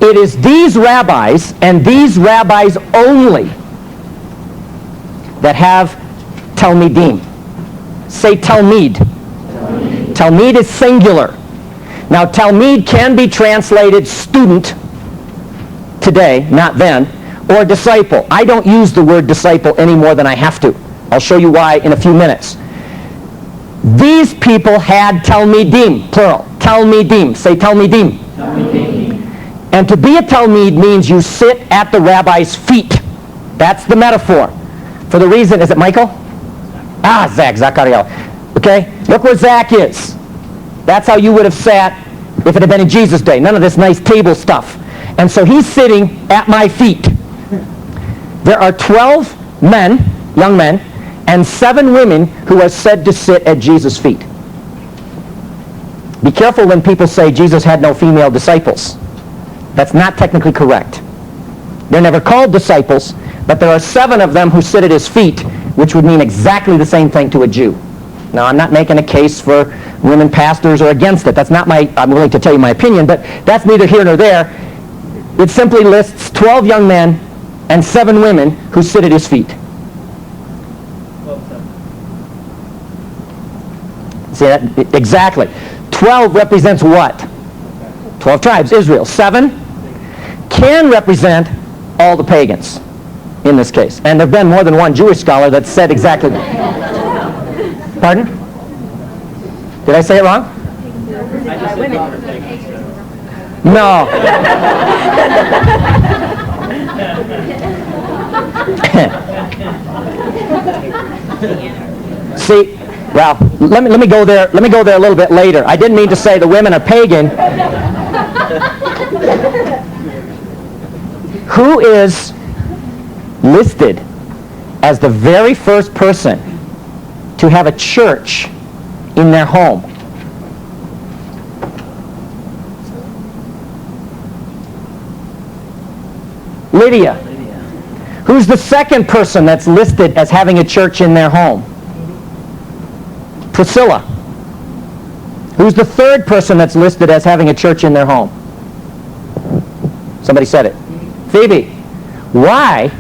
It is these rabbis, and these rabbis only, that have Talmidim. Say Talmid. Talmid is singular. Now, Talmid can be translated student today, not then, or disciple. I don't use the word disciple any more than I have to. I'll show you why in a few minutes. These people had Talmidim, plural. Talmidim. Say Talmidim. Talmidim. And to be a Talmid means you sit at the rabbi's feet. That's the metaphor. For the reason, is it Michael? Zachariah. Okay? Look where Zach is. That's how you would have sat if it had been in Jesus' day. None of this nice table stuff. And so he's sitting at my feet. There are 12 men, young men, and 7 women who are said to sit at Jesus' feet. Be careful when people say Jesus had no female disciples. That's not technically correct. They're never called disciples, but there are 7 of them who sit at his feet, which would mean exactly the same thing to a Jew. Now, I'm not making a case for women pastors or against it. That's not I'm willing to tell you my opinion, but that's neither here nor there. It simply lists 12 young men and 7 women who sit at his feet. See that? Exactly. 12 represents what? 12 tribes, Israel. 7 can represent all the pagans in this case. And there have been more than one Jewish scholar that said exactly that. Pardon? Did I say it wrong? No. See, well, let me go there. Let me go there a little bit later. I didn't mean to say the women are pagan. Who is listed as the very first person to have a church in their home? Lydia. Who's the second person that's listed as having a church in their home? Priscilla. Who's the third person that's listed as having a church in their home? Somebody said it. Phoebe. Why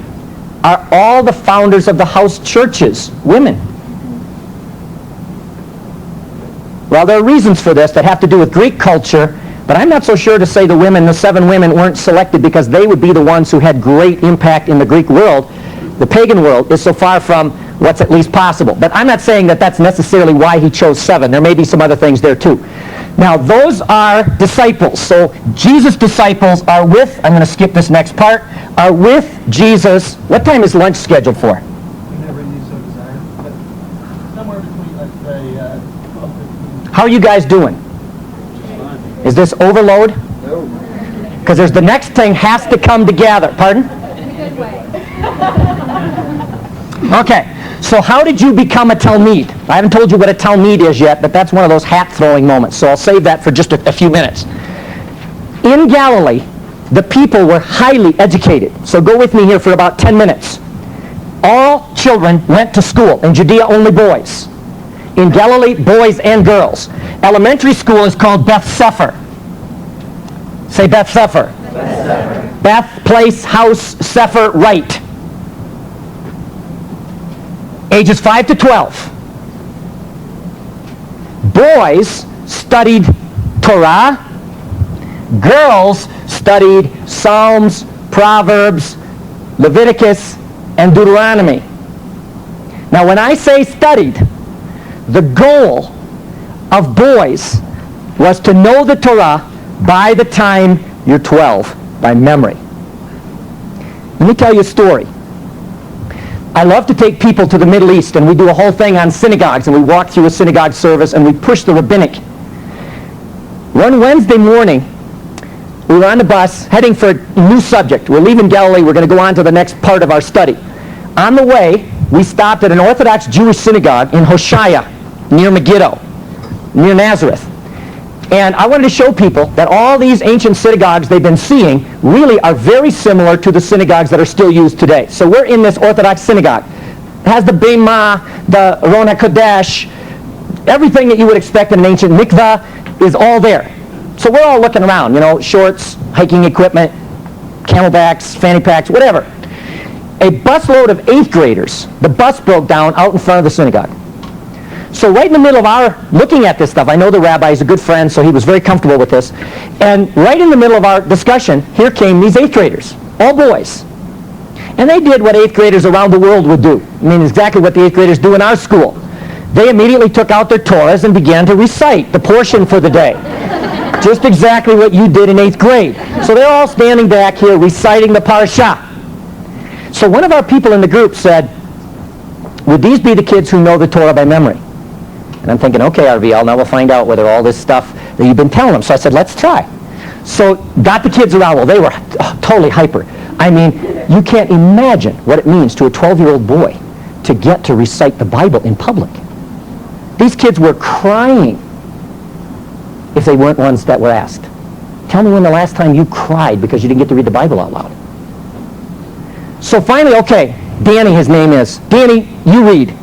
are all the founders of the house churches women? Well, there are reasons for this that have to do with Greek culture, but I'm not so sure to say the 7 women weren't selected because they would be the ones who had great impact in the Greek world. The pagan world is so far from what's at least possible. But I'm not saying that that's necessarily why he chose 7. There may be some other things there too. Now, those are disciples. So Jesus' disciples are with, I'm going to skip this next part, are with Jesus. What time is lunch scheduled for? How are you guys doing? Is this overload? No. Because there's the next thing has to come together. Pardon? In a good way. Okay. So how did you become a Talmid? I haven't told you what a Talmid is yet, but that's one of those hat-throwing moments. So I'll save that for just a few minutes. In Galilee, the people were highly educated. So go with me here for about 10 minutes. All children went to school. In Judea, only boys. In Galilee, boys and girls. Elementary school is called Beth Sefer. Say Beth Sefer. Beth, place, house, Sefer, right. Ages 5 to 12. Boys studied Torah. Girls studied Psalms, Proverbs, Leviticus, and Deuteronomy. Now, when I say studied, the goal of boys was to know the Torah by the time you're 12, by memory. Let me tell you a story. I love to take people to the Middle East, and we do a whole thing on synagogues, and we walk through a synagogue service, and we push the rabbinic. One Wednesday morning, we were on the bus heading for a new subject. We're leaving Galilee. We're going to go on to the next part of our study. On the way, we stopped at an Orthodox Jewish synagogue in Hoshea, near Megiddo, near Nazareth. And I wanted to show people that all these ancient synagogues they've been seeing really are very similar to the synagogues that are still used today. So we're in this Orthodox synagogue. It has the Bema, the Aron HaKodesh, everything that you would expect in an ancient mikveh is all there. So we're all looking around, shorts, hiking equipment, camelbacks, fanny packs, whatever. A busload of 8th graders, the bus broke down out in front of the synagogue. So right in the middle of our looking at this stuff, I know the rabbi is a good friend, so he was very comfortable with this. And right in the middle of our discussion, here came these 8th graders, all boys. And they did what 8th graders around the world would do. I mean, exactly what the 8th graders do in our school. They immediately took out their Torahs and began to recite the portion for the day. Just exactly what you did in 8th grade. So they're all standing back here reciting the parashah. So one of our people in the group said, would these be the kids who know the Torah by memory? And I'm thinking, okay, RVL, now we'll find out whether all this stuff that you've been telling them. So I said, let's try. So got the kids around. Well, they were totally hyper. I mean, you can't imagine what it means to a 12-year-old boy to get to recite the Bible in public. These kids were crying if they weren't ones that were asked. Tell me when the last time you cried because you didn't get to read the Bible out loud. So finally, okay, Danny, his name is. Danny, you read.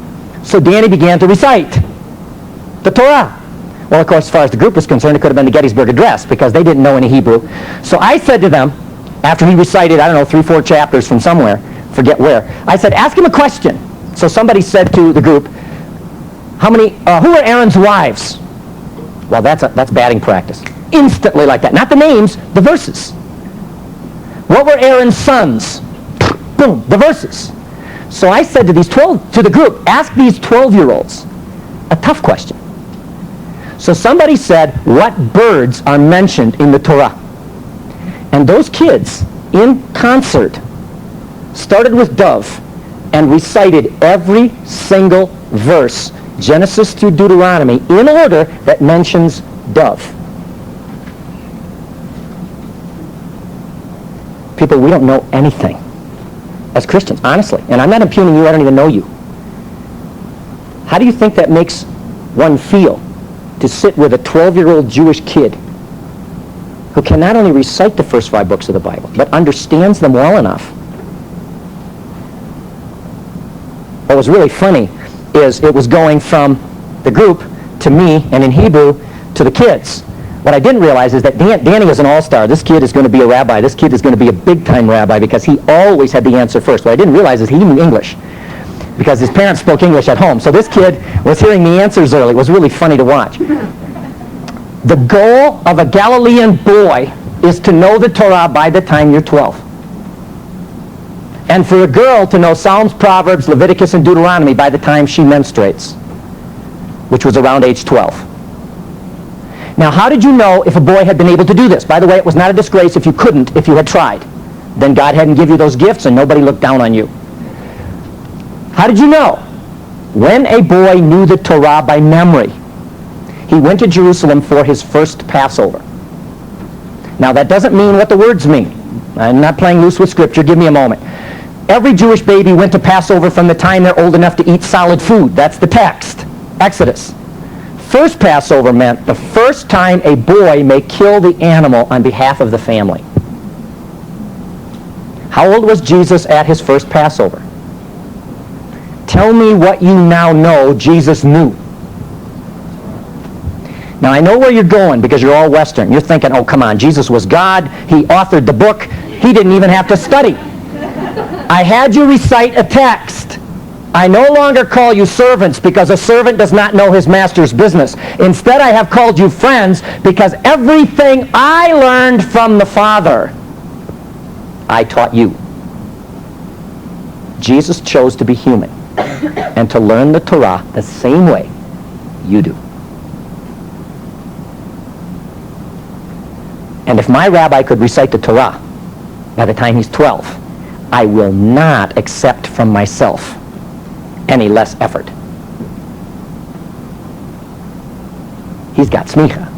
So Danny began to recite the Torah. Well, of course, as far as the group was concerned, it could have been the Gettysburg Address because they didn't know any Hebrew. So I said to them, after he recited, 3-4 chapters from somewhere, forget where, I said, ask him a question. So somebody said to the group, who are Aaron's wives? Well, that's batting practice. Instantly like that. Not the names, the verses. What were Aaron's sons? Boom, the verses. So I said to the group, ask these 12-year-olds a tough question. So somebody said, what birds are mentioned in the Torah? And those kids, in concert, started with dove and recited every single verse, Genesis through Deuteronomy, in order that mentions dove. People, we don't know anything as Christians, honestly. And I'm not impugning you, I don't even know you. How do you think that makes one feel to sit with a 12-year-old Jewish kid who can not only recite the first 5 books of the Bible, but understands them well enough? What was really funny is it was going from the group to me, and in Hebrew to the kids. What I didn't realize is that Danny is an all-star. This kid is going to be a rabbi. This kid is going to be a big-time rabbi because he always had the answer first. What I didn't realize is he knew English because his parents spoke English at home. So this kid was hearing the answers early. It was really funny to watch. The goal of a Galilean boy is to know the Torah by the time you're 12. And for a girl to know Psalms, Proverbs, Leviticus, and Deuteronomy by the time she menstruates, which was around age 12. Now, how did you know if a boy had been able to do this? By the way, it was not a disgrace if you couldn't, if you had tried. Then God hadn't given you those gifts and nobody looked down on you. How did you know? When a boy knew the Torah by memory, he went to Jerusalem for his first Passover. Now, that doesn't mean what the words mean. I'm not playing loose with Scripture. Give me a moment. Every Jewish baby went to Passover from the time they're old enough to eat solid food. That's the text. Exodus. First Passover meant the first time a boy may kill the animal on behalf of the family. How old was Jesus at his first Passover? Tell me what you now know Jesus knew. Now, I know where you're going because you're all Western. You're thinking, oh, come on, Jesus was God. He authored the book. He didn't even have to study. I had you recite a text. I no longer call you servants because a servant does not know his master's business. Instead, I have called you friends because everything I learned from the Father, I taught you. Jesus chose to be human and to learn the Torah the same way you do. And if my rabbi could recite the Torah by the time he's 12, I will not accept from myself any less effort. He's got smicha.